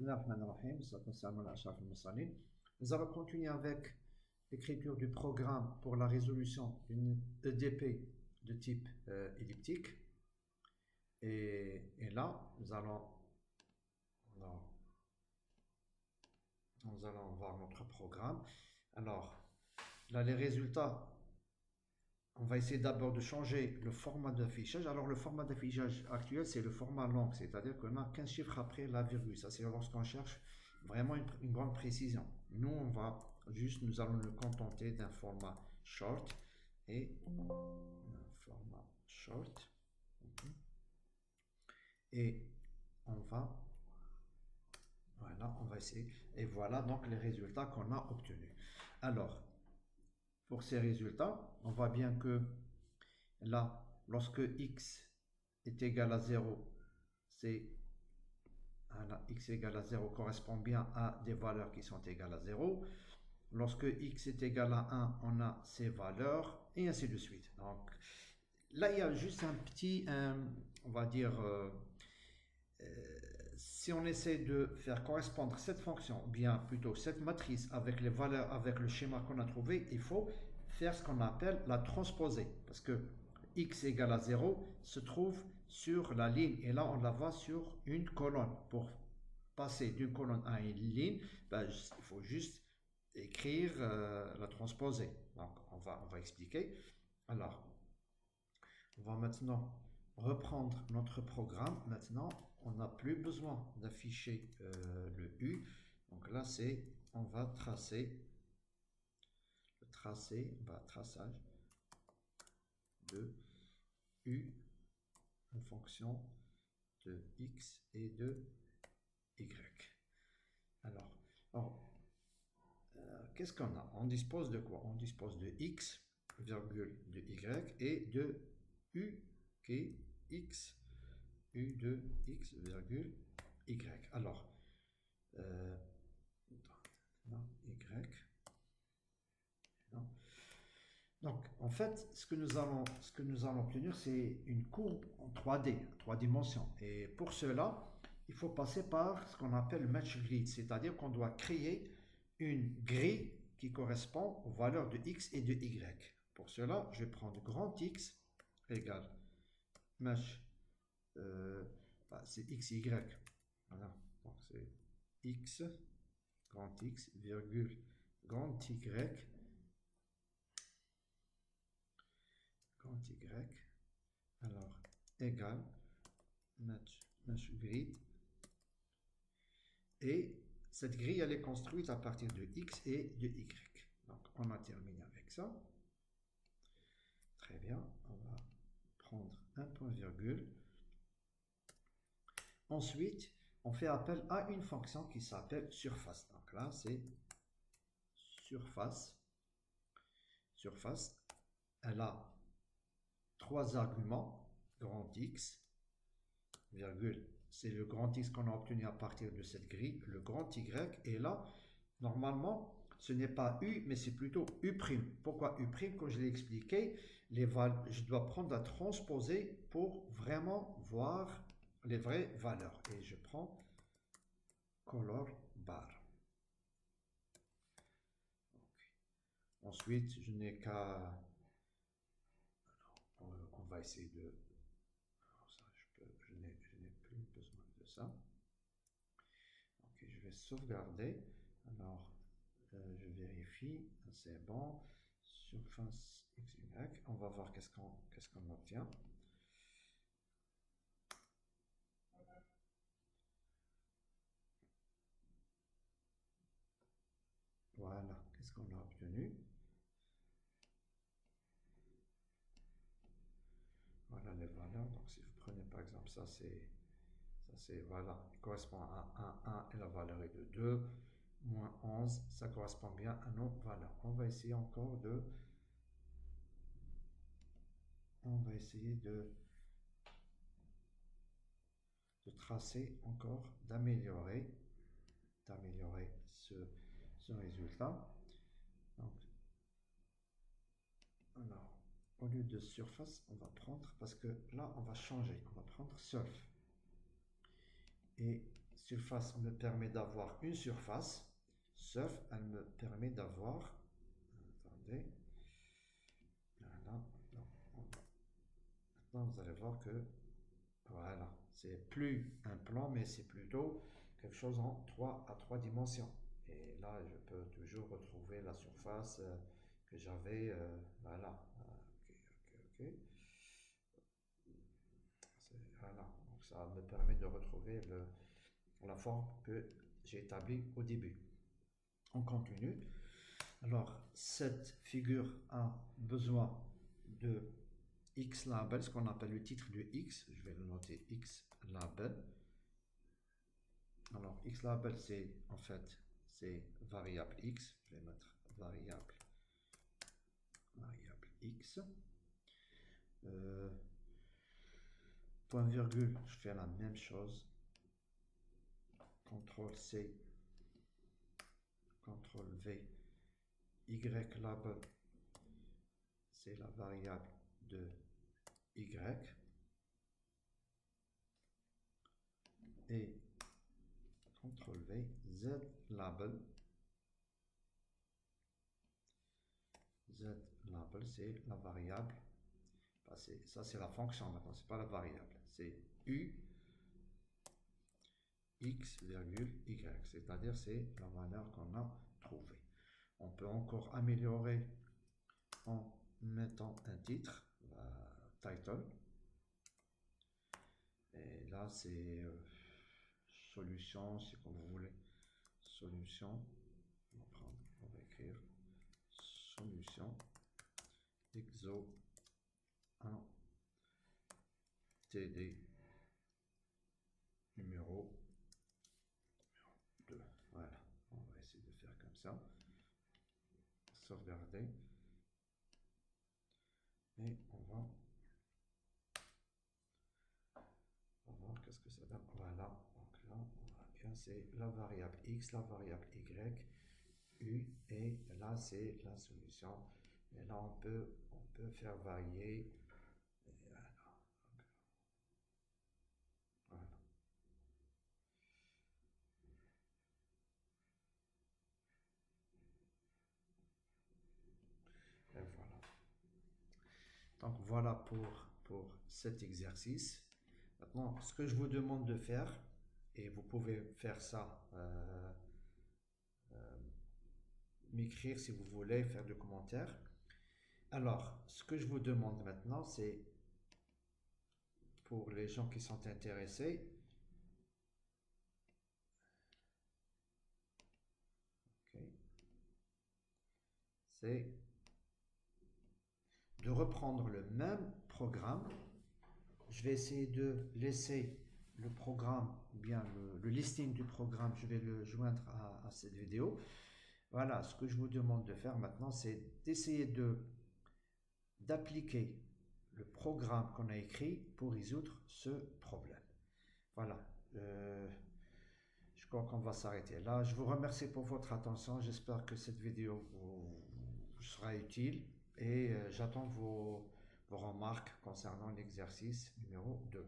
Nous allons continuer avec l'écriture du programme pour la résolution d'une EDP de type elliptique. Et là, alors, nous allons voir notre programme. Alors, là, les résultats, on va essayer d'abord de changer le format d'affichage. Alors, le format d'affichage actuel, c'est le format long, c'est-à-dire qu'on a 15 chiffres après la virgule. Ça, c'est lorsqu'on cherche vraiment une grande précision. Nous, nous allons nous contenter d'un format short et un format short. Et on va essayer. Et voilà donc les résultats qu'on a obtenus. Alors, pour ces résultats, on voit bien que là, lorsque x est égal à 0, c'est x égale à 0 correspond bien à des valeurs qui sont égales à 0. Lorsque x est égal à 1, on a ces valeurs, et ainsi de suite. Donc, là, il y a juste un petit, on va dire, si on essaie de faire correspondre cette fonction, ou bien plutôt cette matrice avec les valeurs, avec le schéma qu'on a trouvé, il faut faire ce qu'on appelle la transposer. Parce que x égale à 0 se trouve sur la ligne, et là, on la voit sur une colonne. Pour passer d'une colonne à une ligne, il faut juste écrire la transposer. Donc, on va expliquer. Alors, on va maintenant reprendre notre programme. Maintenant, on n'a plus besoin d'afficher le U. Donc là, on va tracer traçage de U en fonction de X et de Y. Alors qu'est-ce qu'on a? On dispose de quoi? On dispose de X, virgule de Y et de U qui est X, U de X, virgule Y. Alors, non, Y. Non. Donc, en fait, ce que nous allons obtenir, c'est une courbe en 3D, 3 dimensions. Et pour cela, il faut passer par ce qu'on appelle le match grid, c'est-à-dire qu'on doit créer une grille qui correspond aux valeurs de x et de y. Pour cela, je vais prendre grand X égale match, c'est x, y. Voilà, donc c'est x, grand X, virgule, grand Y, grand Y, alors, égal, match grid, et cette grille, elle est construite à partir de X et de Y. Donc, on a terminé avec ça. Très bien, on va prendre un point virgule. Ensuite, on fait appel à une fonction qui s'appelle surface. Donc là, c'est surface. Surface, elle a 3 arguments, grand X, virgule, c'est le grand X qu'on a obtenu à partir de cette grille, le grand Y, et là, normalement, ce n'est pas U, mais c'est plutôt U'. Pourquoi U'? Comme je l'ai expliqué, je dois prendre la transposée pour vraiment voir les vraies valeurs. Et je prends color bar. Ensuite, je n'ai qu'à... On va essayer de... Ça, je n'ai plus besoin de ça. Ok, je vais sauvegarder. Alors, je vérifie, c'est bon. Surface XY, on va voir qu'est-ce qu'on obtient. Voilà, qu'est-ce qu'on a obtenu? Voilà les valeurs. Donc, si vous prenez par exemple ça, voilà, il correspond à 1 et la valeur est de 2. Moins 11, ça correspond bien à nos valeurs. On va essayer encore de... On va essayer de tracer encore, d'améliorer ce résultat. Donc, alors, au lieu de surface, on va prendre, parce que là, on va changer, on va prendre surf. Et surface me permet d'avoir une surface, sauf elle me permet d'avoir, attendez, voilà, maintenant vous allez voir que, voilà, c'est plus un plan, mais c'est plutôt quelque chose en 3 dimensions. Et là, je peux toujours retrouver la surface que j'avais, voilà, ok, voilà, donc ça me permet de retrouver la forme que j'ai établie au début. On continue. Alors, cette figure a besoin de X label, ce qu'on appelle le titre de X. Je vais le noter X label. Alors, X label, c'est en fait, c'est variable X. Je vais mettre variable X. Point virgule, je fais la même chose. CTRL C, CTRL V, Y label, c'est la variable de Y. Et CTRL V, Z label. Z label, c'est la variable. Ça, c'est la fonction maintenant, c'est pas la variable. C'est U X, Y, c'est-à-dire c'est la valeur qu'on a trouvée. On peut encore améliorer en mettant un titre, title. Et là, c'est solution, c'est comme vous voulez. Solution, on va écrire solution exo 1 TD numéro 2. Voilà, on va essayer de faire comme ça. Sauvegarder. Et on va voir qu'est-ce que ça donne. Voilà, donc là, on va bien, c'est la variable X, la variable Y, U, et là, c'est la solution. Et là, on peut faire varier. Voilà. Voilà. Et voilà. Donc voilà pour cet exercice. Maintenant, ce que je vous demande de faire, et vous pouvez faire ça, m'écrire si vous voulez, faire des commentaires. Alors, ce que je vous demande maintenant, c'est pour les gens qui sont intéressés, okay, c'est de reprendre le même programme. Je vais essayer de laisser le programme, ou bien le listing du programme, je vais le joindre à cette vidéo. Voilà, ce que je vous demande de faire maintenant, c'est d'essayer d'appliquer le programme qu'on a écrit pour résoudre ce problème. Voilà, je crois qu'on va s'arrêter là. Je vous remercie pour votre attention. J'espère que cette vidéo vous sera utile et j'attends vos remarques concernant l'exercice numéro 2.